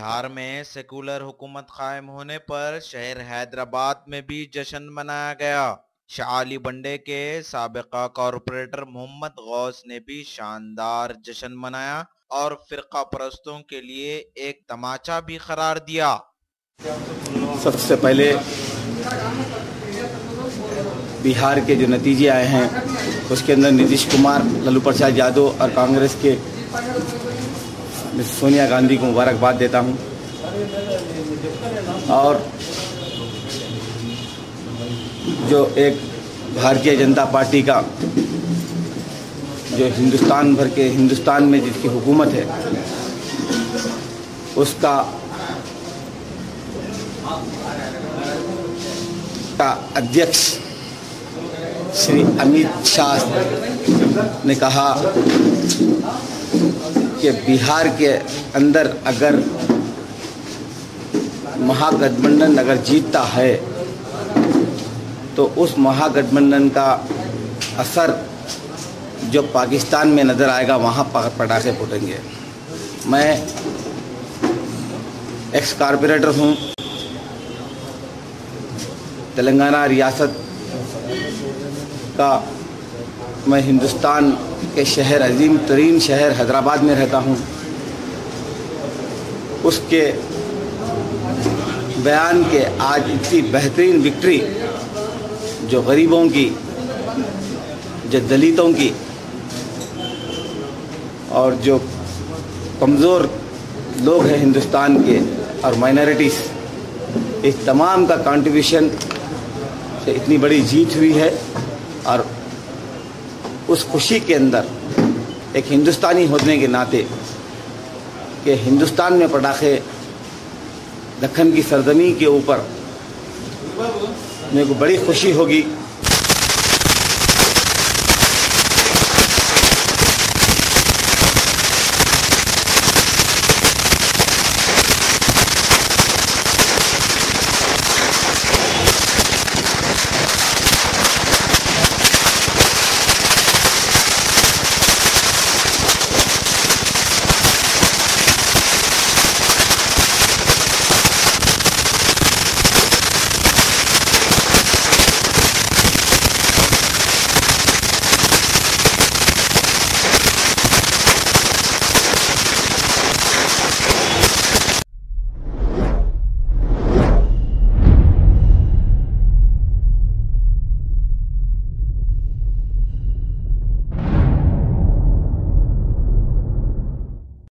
बिहार में सेकुलर हुकूमत कायम होने पर शहर हैदराबाद में भी जश्न मनाया गया। शाह बंडे के साबिका कॉरपोरेटर मोहम्मद गौस ने भी शानदार जश्न मनाया और फिरका परस्तों के लिए एक तमाचा भी करार दिया। सबसे पहले बिहार के जो नतीजे आए हैं उसके अंदर नीतीश कुमार, लालू प्रसाद यादव और कांग्रेस के सोनिया गांधी को मुबारकबाद देता हूं। और जो एक भारतीय जनता पार्टी का जो हिंदुस्तान में जिसकी हुकूमत है उसका अध्यक्ष श्री अमित शाह ने कहा कि बिहार के अंदर अगर महागठबंधन अगर जीतता है तो उस महागठबंधन का असर जो पाकिस्तान में नज़र आएगा वहाँ पटाखे फूटेंगे। मैं एक्स कॉरपोरेटर हूँ। तेलंगाना रियासत का मैं हिंदुस्तान के शहर अजीम तरीन शहर हैदराबाद में रहता हूँ। उसके बयान के आज इतनी बेहतरीन विक्ट्री जो गरीबों की, जो दलितों की और जो कमज़ोर लोग हैं हिंदुस्तान के और माइनॉरिटीज़, इस तमाम का कंट्रीब्यूशन से इतनी बड़ी जीत हुई है। और उस खुशी के अंदर एक हिंदुस्तानी होने के नाते कि हिंदुस्तान में पटाखे दक्कन की सरजमी के ऊपर मेरे को बड़ी खुशी होगी।